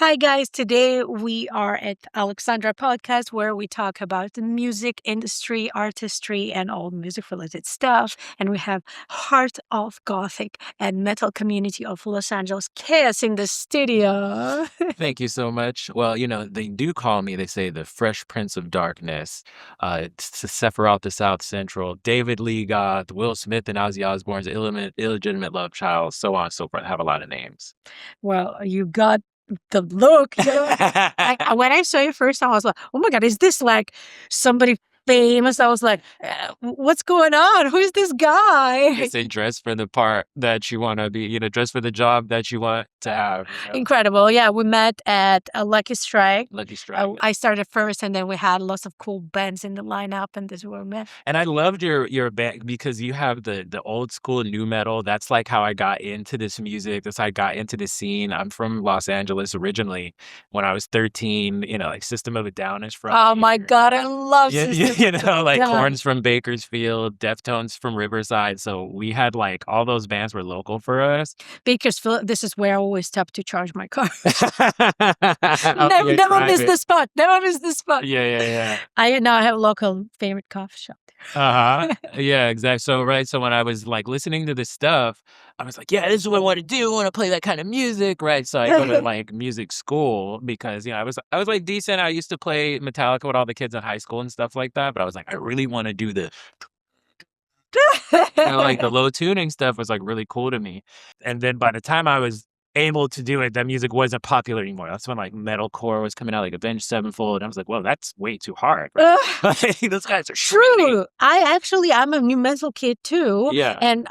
Hi, guys. Today we are at Alexandra Podcast where we talk about the music industry, artistry, and all music related stuff. And we have Heart of Gothic and Metal Community of Los Angeles, Kaoz, in the studio. Thank you so much. Well, they do call me, they say, the Fresh Prince of Darkness, Sephiroth the South Central, David Lee Goth, Will Smith and Ozzy Osbourne's illegitimate love child, so on and so forth. I have a lot of names. Well, you got the look. When I saw you first, I was like, oh my God, is this like somebody famous? I was like, what's going on? Who's this guy? They say dress for the part that you want to be, dress for the job that you want to have. Incredible. Yeah, we met at Lucky Strike. Lucky Strike. I started first, and then we had lots of cool bands in the lineup, and this is where we met. And I loved your band because you have the old school new metal. That's like how I got into this music. That's how I got into the scene. I'm from Los Angeles originally. When I was 13, like System of a Down is from Oh here. my God, I love System like Down. Korn's from Bakersfield, Deftones from Riverside. So we had like all those bands were local for us. Bakersfield, this is where I always stop to charge my car. Oh, never miss the spot. Never miss the spot. Yeah. I now have a local favorite coffee shop there. Yeah, exactly. So when I was like listening to this stuff, I was like, yeah, this is what I want to do. I want to play that kind of music, right? So I go to like music school because I was like decent. I used to play Metallica with all the kids in high school and stuff like that. But I was like, I really want to do the like the low tuning stuff was like really cool to me. And then by the time I was able to do it, that music wasn't popular anymore. That's when like metalcore was coming out, like Avenged Sevenfold. And I was like, well, that's way too hard. Right? Those guys are true. I'm a new metal kid too. Yeah. And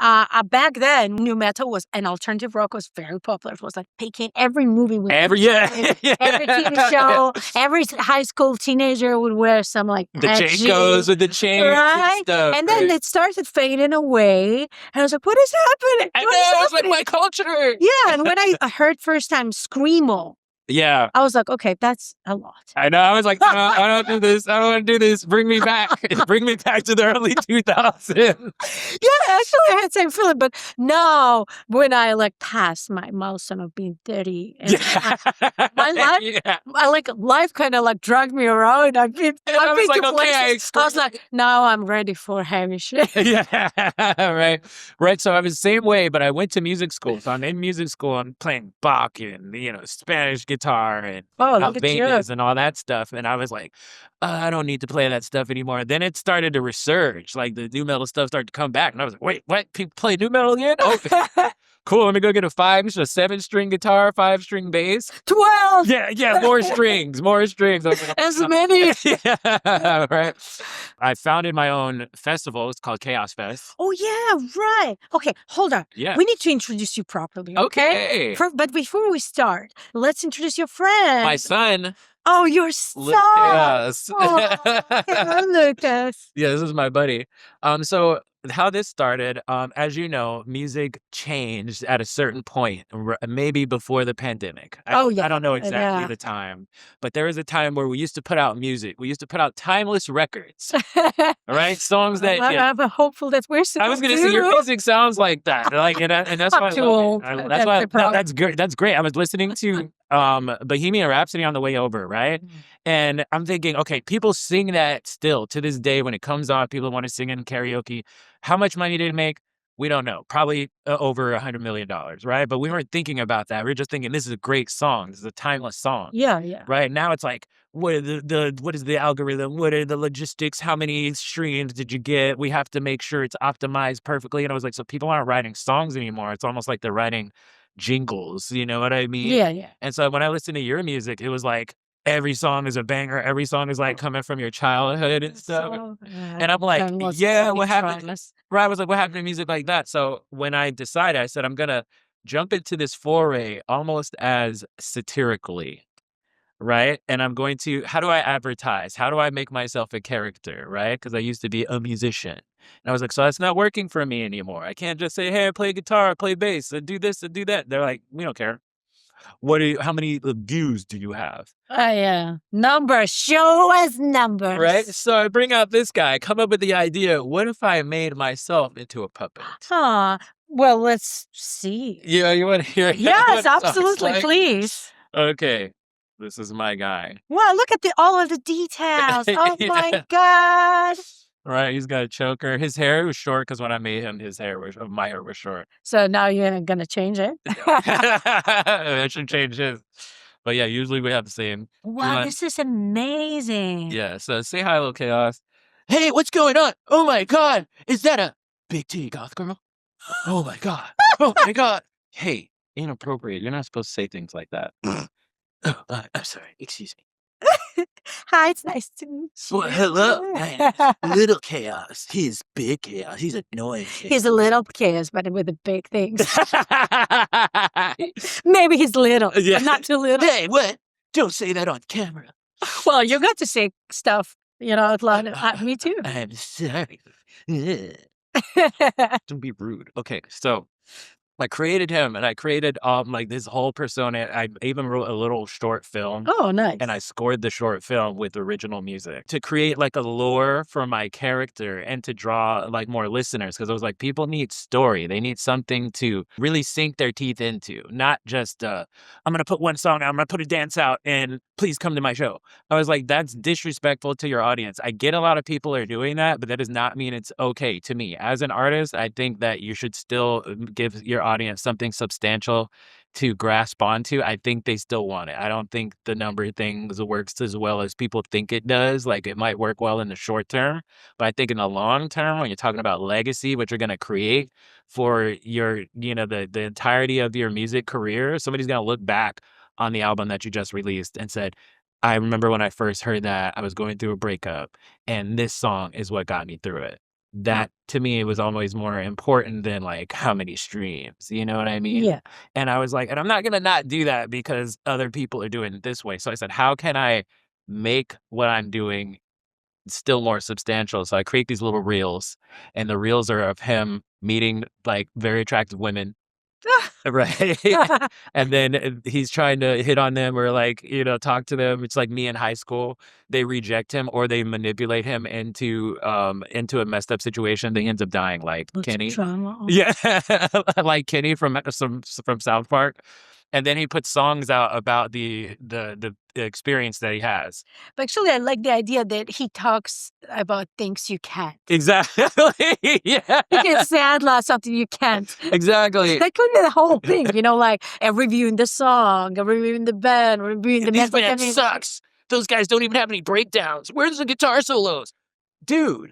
back then, new metal was and alternative rock was very popular. It was like taking every movie with every TV show, every high school teenager would wear some like the Jacos with the chains, right? And stuff. And then it started fading away. And I was like, what is happening? I know, it was like my culture. Yeah, and when I heard first time Screamo. Yeah. I was like, okay, that's a lot. I know. I was like, no, I don't do this. I don't want to do this. Bring me back. Bring me back to the early 2000s. Yeah, actually, I had the same feeling. But now, when I like passed my milestone of being 30, life kind of like dragged me around. I've been like, to places. I was like, now I'm ready for heavy shit. Yeah, right. So I was the same way, but I went to music school. So I'm in music school. I'm playing Bach and Spanish guitar and Albanians and all that stuff. And I was like, I don't need to play that stuff anymore. Then it started to resurge. Like the new metal stuff started to come back. And I was like, wait, what? People play new metal again? Okay. Cool. Let me go get a 7-string guitar, 5-string bass. 12. Yeah. More strings. I was like, as many. Yeah, right. I founded my own festival. It's called Kaoz Fest. Oh yeah, right. Okay, hold on. Yeah. We need to introduce you properly. Okay. Okay. But before we start, let's introduce your friend. My son. Oh, your son. Lucas. Oh, Lucas. Yeah, this is my buddy. So how this started, as you know, music changed at a certain point, maybe before the pandemic. I don't know exactly the time, but there was a time where we used to put out music. We used to put out timeless records, right? Songs that I'm hopeful that we're supposed to. I was going to say your music sounds like that, like, and that's why too old. That's good. That's great. I was listening to Bohemian Rhapsody on the way over, right? And I'm thinking, okay, people sing that still to this day when it comes on. People want to sing it in karaoke. How much money did it make? We don't know. Probably over $100 million, right? But we weren't thinking about that. We were just thinking, this is a great song. This is a timeless song. Yeah. Right now, it's like, what is the algorithm? What are the logistics? How many streams did you get? We have to make sure it's optimized perfectly. And I was like, so people aren't writing songs anymore. It's almost like they're writing jingles. You know what I mean? Yeah. And so when I listened to your music, it was like every song is a banger. Every song is like coming from your childhood and stuff. And I'm like, yeah, what happened? Right. I was like, what happened to music like that? So when I decided, I said, I'm going to jump into this foray almost as satirically. Right. And I'm going to, how do I advertise? How do I make myself a character? Right. Because I used to be a musician. And I was like, so that's not working for me anymore. I can't just say, hey, I play guitar, I play bass, I do this, I do that. They're like, we don't care. How many views do you have? Number, show us numbers. Right? So I bring out this guy, come up with the idea, what if I made myself into a puppet? Well, let's see. Yeah, you want to hear it? Yes, absolutely, please. Okay. This is my guy. Wow, look at all of the details. Oh my God. Right, he's got a choker. His hair was short because when I made him, my hair was short. So now you're gonna change it? I should change his. But yeah, usually we have the same. Wow, this is amazing. Yeah, so say hi, little Kaoz. Hey, what's going on? Oh my God, is that a big titty goth girl? Oh my God. Oh my God. Hey, inappropriate. You're not supposed to say things like that. Oh, I'm sorry. Excuse me. Hi, it's nice to meet you. Well, hello. Little Kaoz. He's big Kaoz. He's annoying. He's a little Chaos, but with the big things. Maybe he's little, but not too little. Hey, what? Don't say that on camera. Well, you got to say stuff, out loud. Me too. I'm sorry. Don't be rude. Okay, so I created him, and I created like this whole persona. I even wrote a little short film. Oh, nice. And I scored the short film with original music to create like a lore for my character and to draw like more listeners, because I was like, people need story. They need something to really sink their teeth into, not just I'm gonna put one song out, I'm gonna put a dance out, and please come to my show. I was like, that's disrespectful to your audience. I get a lot of people are doing that, but that does not mean it's okay to me. As an artist, I think that you should still give your audience something substantial to grasp onto. I think they still want it. I don't think the number thing works as well as people think it does. Like, it might work well in the short term, but I think in the long term, when you're talking about legacy, what you're going to create for your, the entirety of your music career, somebody's going to look back on the album that you just released and said, I remember when I first heard that, I was going through a breakup, and this song is what got me through it. That to me was always more important than like how many streams, you know what I mean? Yeah. And I was like, and I'm not gonna not do that because other people are doing it this way. So I said, how can I make what I'm doing still more substantial? So I create these little reels, and the reels are of him meeting like very attractive women. Right. And then he's trying to hit on them or like, talk to them. It's like me in high school. They reject him or they manipulate him into a messed up situation. They ends up dying, like Kenny. Drama. Yeah. Like Kenny from South Park. And then he puts songs out about the experience that he has. But actually, I like the idea that he talks about things you can't. Exactly. Yeah. You can say out loud something you can't. Exactly. That could be the whole thing, like reviewing the song, reviewing the band, reviewing the This band sucks. Those guys don't even have any breakdowns. Where's the guitar solos? Dude,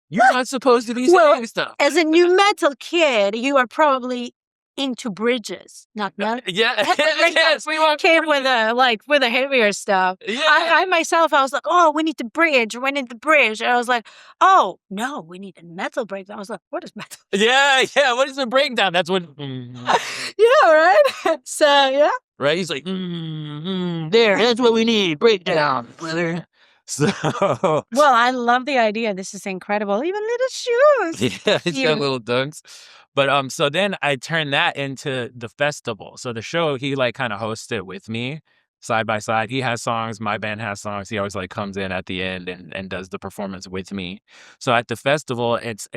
you're not supposed to be saying stuff. As a new metal kid, you are probably into bridges, not metal. Yeah. Yes, we want came with a heavier stuff. Yeah. I myself, I was like, oh, we need the bridge. We need the bridge. And I was like, oh no, we need a metal breakdown. I was like, what is metal? Yeah. What is a breakdown? That's what. Yeah, right. So yeah. Right. He's like, there. That's what we need. Breakdown, brother. So. Well, I love the idea. This is incredible. Even little shoes. Yeah, he's got little dunks. But so then I turned that into the festival. So the show, he like kind of hosts it with me side by side. He has songs, my band has songs. He always like comes in at the end and does the performance with me. So at the festival, it's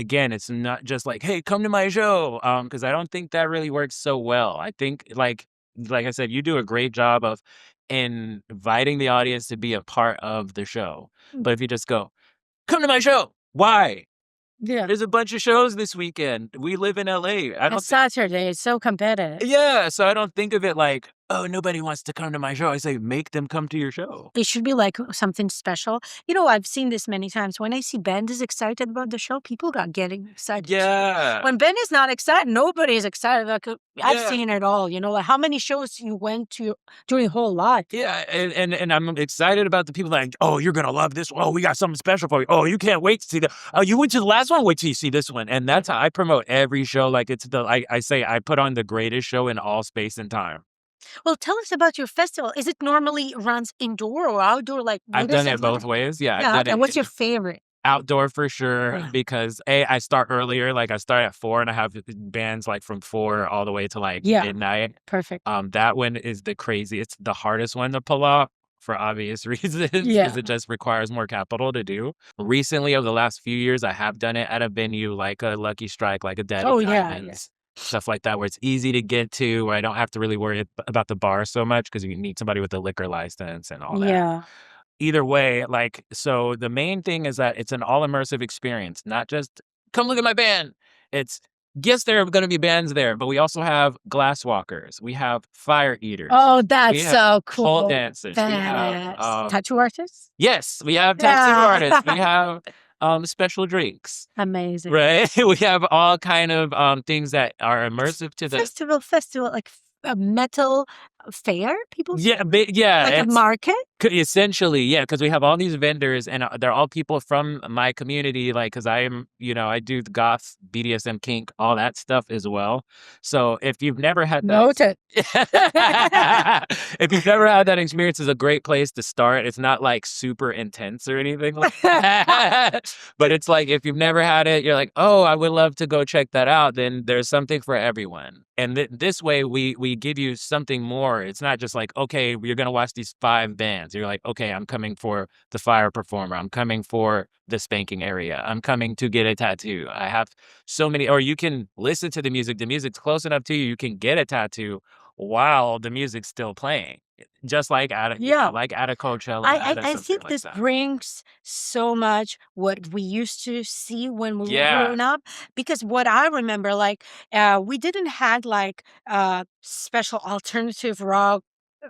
not just like, hey, come to my show. Because I don't think that really works so well. I think like I said, you do a great job of inviting the audience to be a part of the show. But if you just go, come to my show, why? Yeah. There's a bunch of shows this weekend. We live in LA. It's Saturday. It's so competitive. Yeah, so I don't think of it like, oh, nobody wants to come to my show. I say, make them come to your show. It should be like something special. I've seen this many times. When I see band is excited about the show, people got getting excited. Yeah. When band is not excited, nobody is excited. Like, I've seen it all. Like how many shows you went to during your whole life. Yeah, and I'm excited about the people that, like, oh, you're going to love this one. Oh, we got something special for you. Oh, you can't wait to see that. Oh, you went to the last one. Wait till you see this one. And that's how I promote every show. Like I say, I put on the greatest show in all space and time. Well, tell us about your festival. Is it normally runs indoor or outdoor? Like I've done it both ways. Yeah. And what's your favorite? Outdoor for sure, because I start earlier. Like I start at 4 and I have bands like from 4 all the way to like midnight. Perfect. That one is the craziest. It's the hardest one to pull off for obvious reasons because it just requires more capital to do. Recently, over the last few years, I have done it at a venue like a Lucky Strike, like a Dead Diamonds. stuff like that, where it's easy to get to, where I don't have to really worry about the bar so much because you need somebody with a liquor license and all that. Yeah. Either way, like, so the main thing is that it's an all immersive experience, not just come look at my band. It's yes, there are going to be bands there, but we also have glass walkers. We have fire eaters. Oh, that's We have so pole cool. dancers. We have Tattoo artists? yes, we have tattoo artists. We have special drinks. Amazing. Right? We have all kind of things that are immersive to the festival, like a metal fair. People, yeah, yeah, like a market. Essentially, yeah, because we have all these vendors, and they're all people from my community. Like, because I am, I do the goth, BDSM, kink, all that stuff as well. So if you've never had that, Noted. if you've never had that experience, it's a great place to start. It's not like super intense or anything like that, but it's like if you've never had it, you're like, oh, I would love to go check that out. Then there's something for everyone, and this way we give you something more. It's not just like, okay, you're gonna watch these 5 bands. You're like, okay, I'm coming for the fire performer. I'm coming for the spanking area. I'm coming to get a tattoo. I have so many, or you can listen to the music. The music's close enough to you. You can get a tattoo while the music's still playing. Just like at a Coachella. I think this brings so much what we used to see when we were growing up. Because what I remember, like, we didn't have like special alternative rock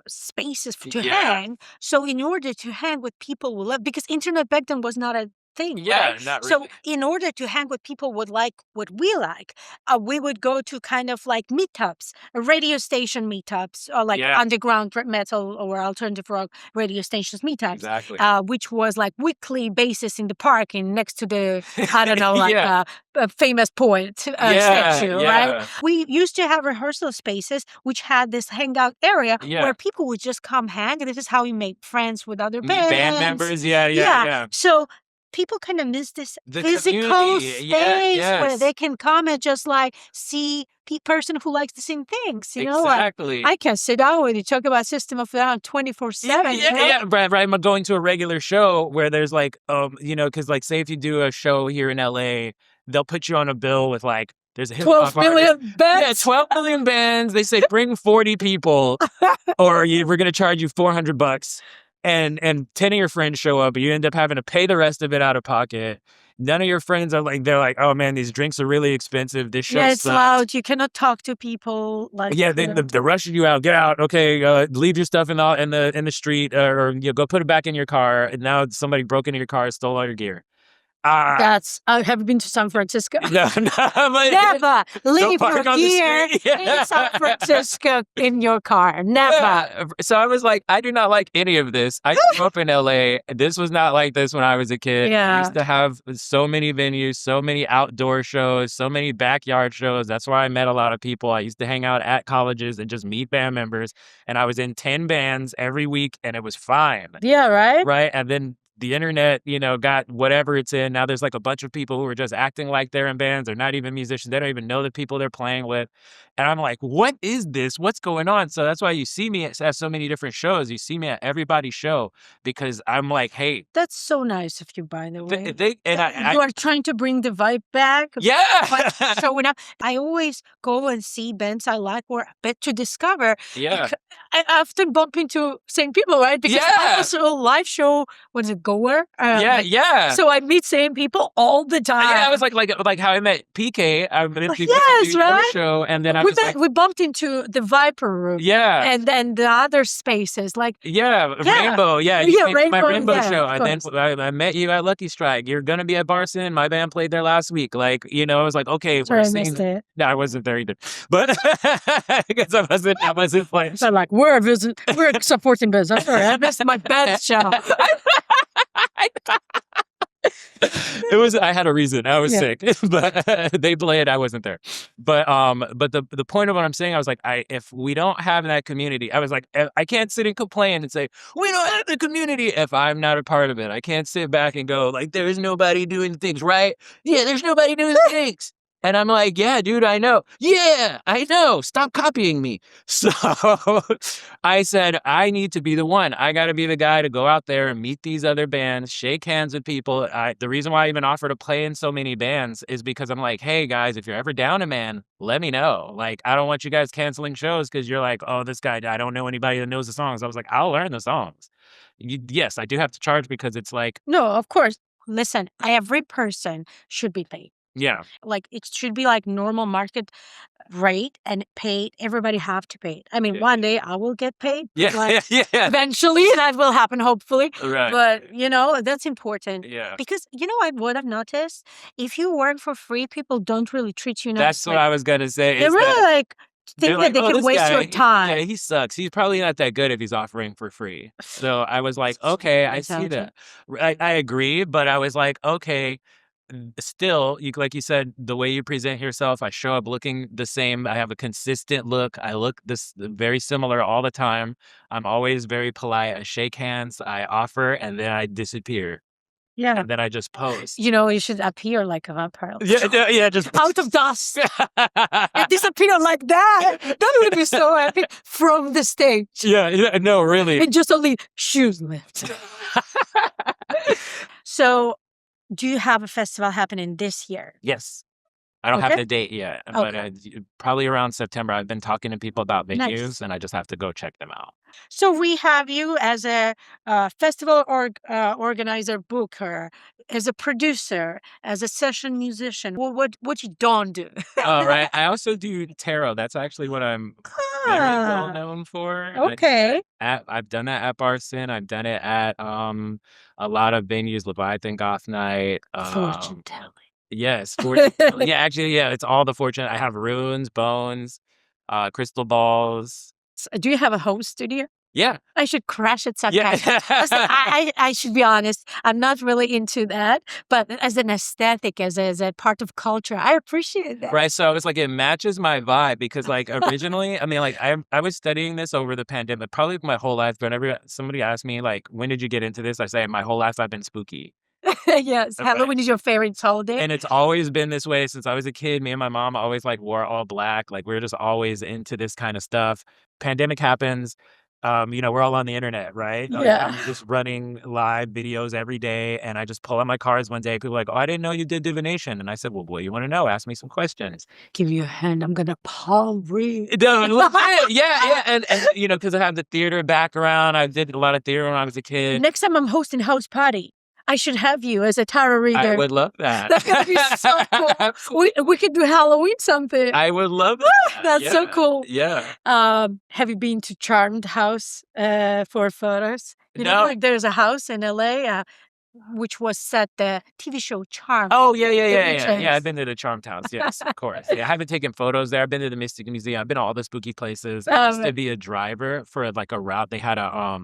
spaces to hang. So in order to hang with people we love, because internet back then was not a thing, right? Not really. So in order to hang with people would like what we like, we would go to kind of like meetups, radio station meetups, or like underground metal or alternative rock radio stations meetups. Exactly. Which was like weekly basis in the park and next to the, I don't know, like a famous poet statue, right? We used to have rehearsal spaces which had this hangout area where people would just come hang, and this is how you make friends with other band members. Yeah. So people kind of miss this physical space where they can come and just like see person who likes the same things. You know, like, I can sit down with you, talk about System of a Down 24/7. Yeah, right. I'm going to a regular show where there's like, because like, say if you do a show here in LA, they'll put you on a bill with like, there's a 12 million bands. Yeah, 12 million bands. They say bring 40 people, or we're gonna charge you $400. And 10 of your friends show up, and you end up having to pay the rest of it out of pocket. None of your friends are like, they're like, oh man, these drinks are really expensive. This show it's loud. You cannot talk to people. Like, they're rushing you out. Get out. Okay, leave your stuff in the street, or go put it back in your car. And now somebody broke into your car, stole all your gear. Have you been to San Francisco? No, never leave your gear in San Francisco in your car. Never. Yeah. So I was like, I do not like any of this. I grew up in LA. This was not like this when I was a kid. Yeah. I used to have so many venues, so many outdoor shows, so many backyard shows. That's where I met a lot of people. I used to hang out at colleges and just meet band members. And I was in 10 bands every week, and it was fine. Yeah, right? Right. And then the internet, got whatever it's in. Now there's like a bunch of people who are just acting like they're in bands. They're not even musicians. They don't even know the people they're playing with. And I'm like, what is this? What's going on? So that's why you see me at so many different shows. You see me at everybody's show, because I'm like, hey. That's so nice of you, by the way. You are trying to bring the vibe back. Yeah. Showing up. I always go and see bands I like or bet to discover. Yeah. I often bump into same people, right? Because I was a live show, what is it, goer? So I meet same people all the time. Yeah, I was like how I met PK. I met people at the show, and then we bumped into the Viper Room. Yeah. And then the other spaces, like Rainbow. Yeah, Rainbow, my Rainbow show. And then I met you at Lucky Strike. You're gonna be at Barson. My band played there last week. Like, I was like, okay, sorry, I missed it. No, I wasn't there either. But because I wasn't playing. So like we're supporting business. Sorry, I missed my band show. I had a reason. I was sick, but they played. I wasn't there. But the point of what I'm saying, I was like, if we don't have that community, I was like, I can't sit and complain and say we don't have the community if I'm not a part of it. I can't sit back and go like, there's nobody doing things, right? Yeah, there's nobody doing things. And I'm like, yeah, dude, I know. Yeah, I know. Stop copying me. So I said, I need to be the one. I got to be the guy to go out there and meet these other bands, shake hands with people. The reason why I even offer to play in so many bands is because I'm like, hey, guys, if you're ever down a man, let me know. Like, I don't want you guys canceling shows because you're like, oh, this guy, I don't know anybody that knows the songs. I was like, I'll learn the songs. Yes, I do have to charge because it's like, No, of course. Listen, every person should be paid. yeah. Like, it should be like normal market rate and paid. Everybody have to pay it. I mean, one day I will get paid. Yeah, like, yeah. Eventually, that will happen, hopefully. Right. But, that's important. Yeah. Because, what I've noticed? If you work for free, people don't really treat you nicely. That's what I was going to say. They really, think that they can this waste guy, your time. Yeah, he sucks. He's probably not that good if he's offering for free. So I was like, okay, I see that. I agree, but I was like, okay, still, like you said, the way you present yourself, I show up looking the same. I have a consistent look. I look this very similar all the time. I'm always very polite. I shake hands, I offer, and then I disappear. Yeah. And then I just post. You should appear like a vampire. Yeah, just out of dust. And disappear like that. That would be so epic from the stage. Yeah, no, really. And just only shoes left. So, do you have a festival happening this year? Yes. I don't have the date yet, but probably around September. I've been talking to people about venues, and I just have to go check them out. So we have you as a festival organizer, booker, as a producer, as a session musician. What you don't do? Oh, right. I also do tarot. That's actually what I'm very well known for. Okay. I've done that at Barson. I've done it at a lot of venues, Leviathan Goth Night. Fortune telling. Yes, fortune. Yeah, actually, yeah, it's all the fortune. I have runes, bones, crystal balls. Do you have a home studio? Yeah. I should crash at some Yeah. time. I should be honest. I'm not really into that, but as an aesthetic, as a part of culture, I appreciate that. Right. So it's like it matches my vibe because like originally, I mean, like I was studying this over the pandemic, probably my whole life. Whenever somebody asked me like, when did you get into this? I say my whole life I've been spooky. Yes, Halloween is your favorite holiday. And it's always been this way since I was a kid. Me and my mom always like wore all black. Like we're just always into this kind of stuff. Pandemic happens. We're all on the internet, right? Yeah. I'm just running live videos every day, and I just pull out my cards one day. People are like, oh, I didn't know you did divination. And I said, well, what do you want to know? Ask me some questions. Give you a hand. I'm going to palm read. Yeah. And because I have the theater background. I did a lot of theater when I was a kid. Next time I'm hosting house party, I should have you as a tarot reader. I would love that. That's going to be so cool. We could do Halloween something. I would love that. That's so cool. Yeah. Have you been to Charmed House for photos? No. There's a house in LA which was set the TV show Charmed. Oh, yeah. Yeah, I've been to the Charmed House. Yes, of course. Yeah, I haven't taken photos there. I've been to the Mystic Museum. I've been to all the spooky places. I used to be a driver for like a route. They had a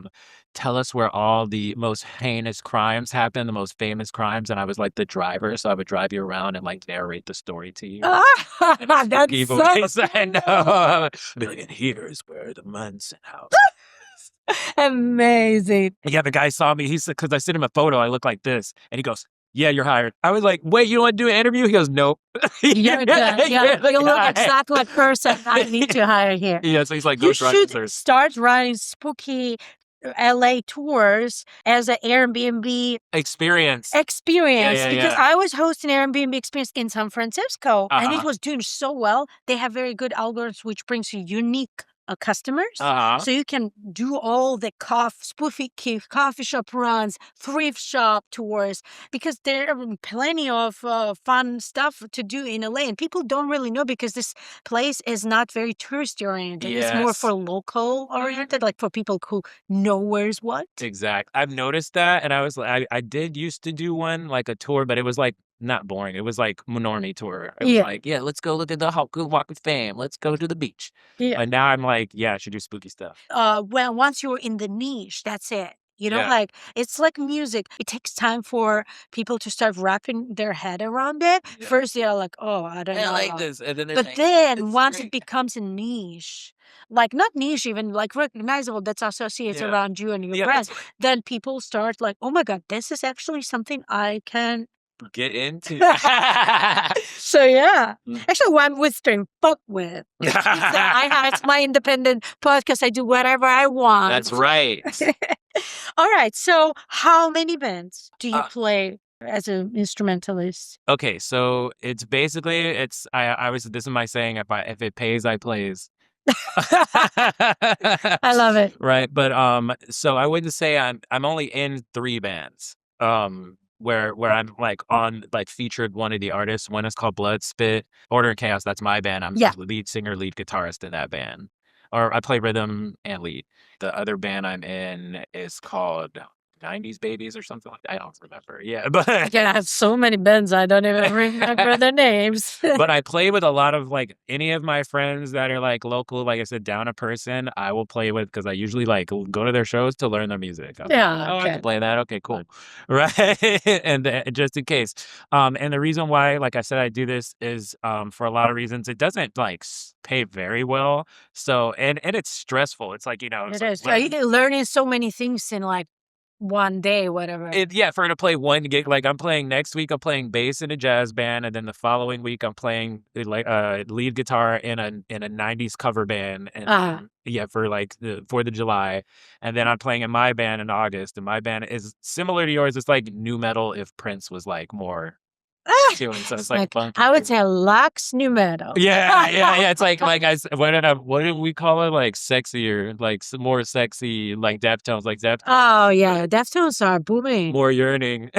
tell us where all the most heinous crimes happen, the most famous crimes, and I was like the driver, so I would drive you around and like narrate the story to you. That's so I know. And here's where the Munson house. Amazing. Yeah, the guy saw me. He said, because I sent him a photo, I look like this. And he goes, yeah, you're hired. I was like, wait, you want to do an interview? He goes, nope. You're done. You look exactly like person I need to hire here. Yeah, so he's like, go you should start running spooky LA tours as an Airbnb experience. Because I was hosting Airbnb experience in San Francisco and it was doing so well. They have very good algorithms which brings you unique customers. So you can do all the spoofy coffee shop runs, thrift shop tours, because there are plenty of fun stuff to do in LA. And people don't really know because this place is not very tourist oriented. Yes. It's more for local oriented, like for people who know where's what. Exactly. I've noticed that. And I was like, I did used to do one, like a tour, but it was like not boring. It was like normie tour. It was like, let's go look at the Walk of Fame. Let's go to the beach. Yeah. And now I'm like, I should do spooky stuff. Well, once you're in the niche, that's it. Like it's like music. It takes time for people to start wrapping their head around it. Yeah. First, they're like, "Oh, I don't know." I like this, and then then once it becomes a niche, like not niche, even like recognizable, that's associated around you and your brand, then people start like, "Oh my God, this is actually something I can get into. So yeah, actually, what I'm whispering fuck with. It's my independent podcast. I do whatever I want. That's right. All right. So, how many bands do you play as an instrumentalist? Okay, so it's basically I was this is my saying, if it pays, I plays. I love it. Right, but so I wouldn't say I'm only in 3 bands. Where I'm like on like featured one of the artists. One is called Blood Spit. Order and Chaos, that's my band. I'm Yeah. the lead singer, lead guitarist in that band. Or I play rhythm and lead. The other band I'm in is called 90s Babies or something like that. I don't remember. Yeah, but I have so many bands I don't even remember their names. But I play with a lot of like any of my friends that are like local, like I said, down a person, I will play with because I usually like go to their shows to learn their music. I'm Yeah, like, oh, I okay. can play that. Okay, cool. Right. And just in case. And the reason why, like I said, I do this is for a lot of reasons. It doesn't like pay very well. So and it's stressful. It's like, It is. You're learning so many things in like one day, whatever. For her to play one gig, like I'm playing next week, I'm playing bass in a jazz band, and then the following week I'm playing like lead guitar in a 90s cover band, and for like the 4th of July, and then I'm playing in my band in August, and my band is similar to yours. It's like new metal if Prince was like more. So it's like I would say Lux new metal. Yeah. It's like what did we call it? Like sexier, like some more sexy, like Deftones, like Deftones. Oh yeah, Deftones are booming. More yearning,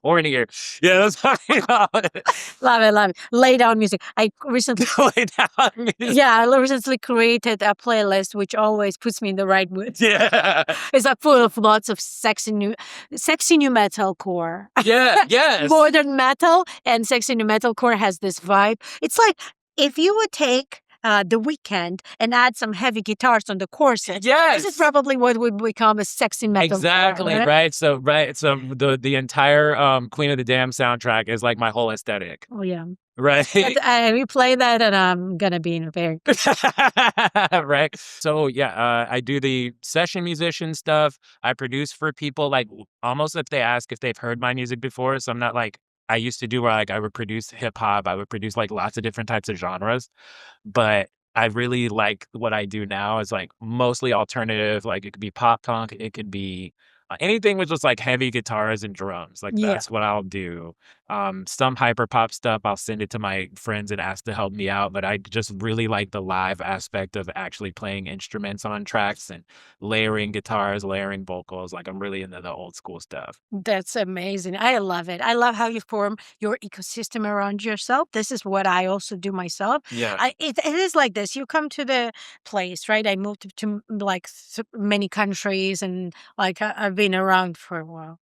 hornier. Yeah, that's what I call it. Love it. Lay down music. I recently Lay down music. Yeah, I recently created a playlist which always puts me in the right mood. Yeah, it's like full of lots of sexy new metalcore. Yeah, yes. Modern metal and sexy new metalcore has this vibe. It's like if you would take The Weeknd and add some heavy guitars on the chorus. Yes, this is probably what would become a sexy metal. Exactly, right? So the entire Queen of the Damned soundtrack is like my whole aesthetic. Oh yeah. Right. We play that and I'm gonna be in a very good right. So yeah, I do the session musician stuff. I produce for people like almost if they ask if they've heard my music before. So I'm not like I used to do where like I would produce hip hop. I would produce like lots of different types of genres. But I really like what I do now is like mostly alternative. Like it could be pop punk, it could be anything with just like heavy guitars and drums. Like that's what I'll do. Some hyper pop stuff, I'll send it to my friends and ask to help me out. But I just really like the live aspect of actually playing instruments on tracks and layering guitars, layering vocals. Like I'm really into the old school stuff. That's amazing. I love it. I love how you form your ecosystem around yourself. This is what I also do myself. Yeah. It is like this. You come to the place, right? I moved to like many countries and like I've been around for a while.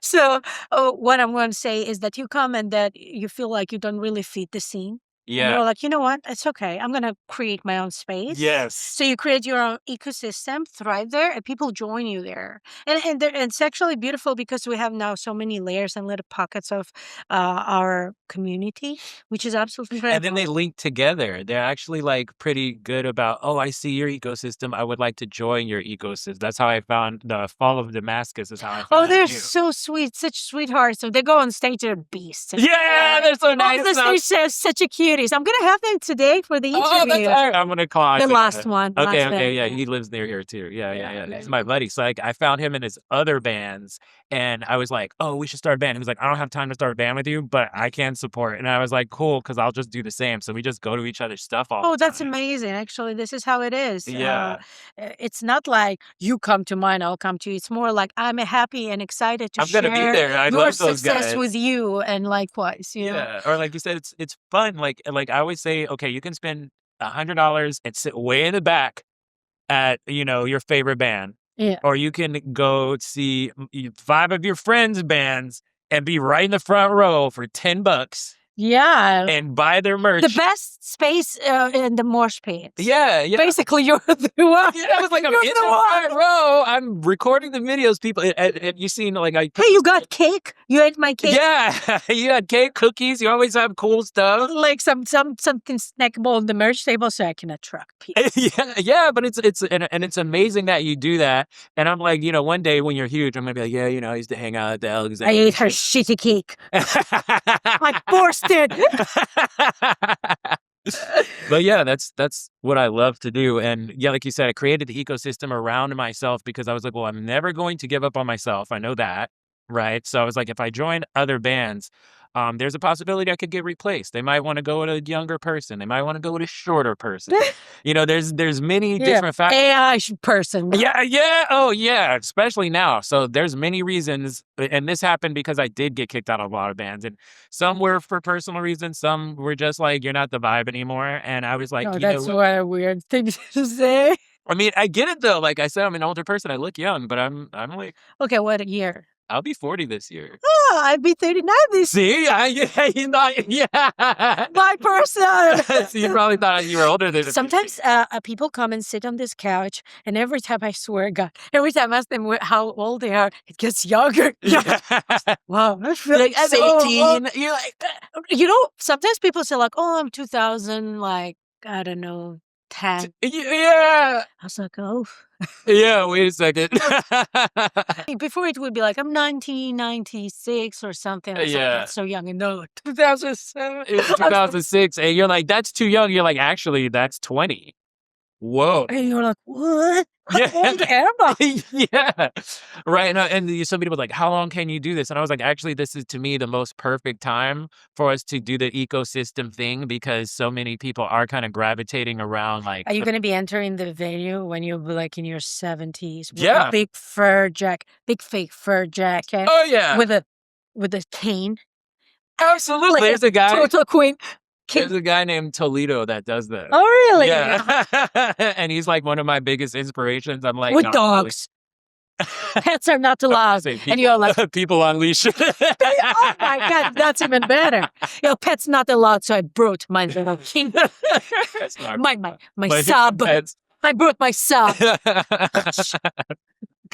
So what I'm going to say is that you come and that you feel like you don't really fit the scene. Yeah. You're like, you know what? It's okay. I'm going to create my own space. Yes. So you create your own ecosystem, thrive there, and people join you there. And it's actually beautiful because we have now so many layers and little pockets of our community, which is absolutely incredible. And then they link together. They're actually like pretty good about, oh, I see your ecosystem. I would like to join your ecosystem. That's how I found the Fall of Damascus is how I found they're so sweet, such sweethearts. So they go on stage, they're beasts. Yeah, they're so nice. The stage such a cuties. I'm gonna have them today for the interview. Oh, that's all right. I'm gonna call the last one. Okay, yeah. He lives near here too. Yeah. He's my buddy. So like I found him in his other bands and I was like, oh, we should start a band. He was like, I don't have time to start a band with you, but I can support. And I was like, cool, because I'll just do the same. So we just go to each other's stuff all the time. That's amazing. Actually, this is how it is. Yeah. It's not like you come to mine, I'll come to you. It's more like I'm happy and excited to share gonna be there. I love those success guys. with you and likewise. You know? Or like you said, it's fun. Like I always say, okay, you can spend $100 and sit way in the back at your favorite band. Yeah. Or you can go see 5 of your friends' bands and be right in the front row for $10. Yeah. and buy their merch. The best space in the mosh pit. Yeah. Basically, you're the one. Yeah, I was like, I'm in the front row. I'm recording the videos, people. And you seen, like, hey, you got cake? You ate my cake? Yeah, you had cake, cookies. You always have cool stuff. Like something snackable on the merch table so I can attract people. Yeah, but it's amazing that you do that. And I'm like, one day when you're huge, I'm gonna be like, yeah, I used to hang out at the Alexander. I ate her shitty cake. I forced it. But yeah, that's what I love to do. And yeah, like you said, I created the ecosystem around myself because I was like, well, I'm never going to give up on myself. I know that, right? So I was like, if I join other bands, there's a possibility I could get replaced. They might want to go with a younger person. They might want to go with a shorter person. There's many different factors. AI person. Yeah. Oh, yeah. Especially now. So there's many reasons. And this happened because I did get kicked out of a lot of bands. And some were for personal reasons. Some were just like, you're not the vibe anymore. And I was like, that's a weird thing to say. I mean, I get it though. Like I said, I'm an older person. I look young, but I'm like, okay, what year? I'll be 40 this year. Oh, I'll be 39 this year. See, my person. So you probably thought you were older than Sometimes people come and sit on this couch, and every time I swear to God, every time I ask them how old they are, it gets younger. Wow, I feel like I'm 18. You're like, sometimes people say like, oh, I'm 2000, like I don't know, 10. Yeah. I was like, oh. Yeah, wait a second. Before it would be like, I'm 1996 or something. I was like, that's so young. And no, 2007. It was 2006. And you're like, that's too young. You're like, actually, that's 20. Whoa. And you're like, what? How old am I? Yeah. Right. And somebody was like, how long can you do this? And I was like, actually, this is to me the most perfect time for us to do the ecosystem thing because so many people are kind of gravitating around like. Are you going to be entering the venue when you're like in your 70s? With Yeah. a big fake fur jacket. Oh, yeah. With a cane. Absolutely. Like there's a guy. Total queen. There's a guy named Toledo that does that. Oh, really? Yeah. And he's like one of my biggest inspirations. I'm like, with dogs. Pets are not allowed. And you're like, people on leash. Oh my God, that's even better. Pets not allowed, so I brought my little king. my sub. Pets. I brought my sub.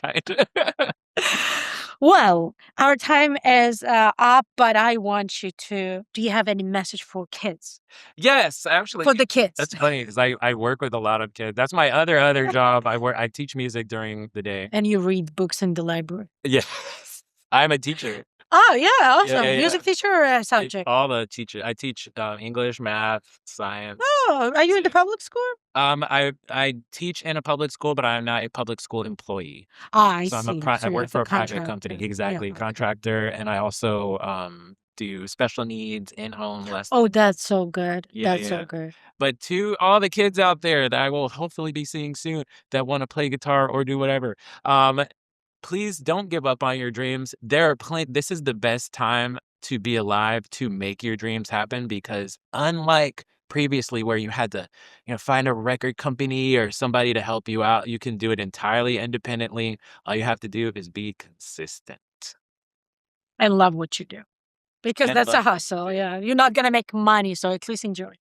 Kind of. Well, our time is up, but I want you to. Do you have any message for kids? Yes, actually. For the kids. That's funny because I work with a lot of kids. That's my other job. I teach music during the day. And you read books in the library. Yes, I'm a teacher. Oh yeah, awesome. Yeah. Music teacher or subject? All the teachers. I teach English, math, science. Oh, are you in the public school? I teach in a public school, but I'm not a public school employee. I so see. I work for a private company, exactly, contractor, and I also do special needs in-home lessons. Oh, that's so good. So good. But to all the kids out there that I will hopefully be seeing soon that want to play guitar or do whatever, please don't give up on your dreams. This is the best time to be alive to make your dreams happen because unlike previously where you had to find a record company or somebody to help you out, you can do it entirely independently. All you have to do is be consistent. I love what you do because that's a hustle. Yeah, you're not gonna make money, so at least enjoy.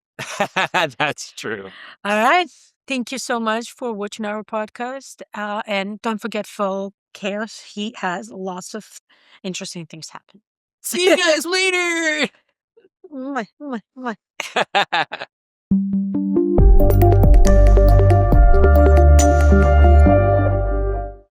That's true. All right. Thank you so much for watching our podcast. And don't forget, follow Kaoz. He has lots of interesting things happen. See you guys later. Mwah, mwah, mwah.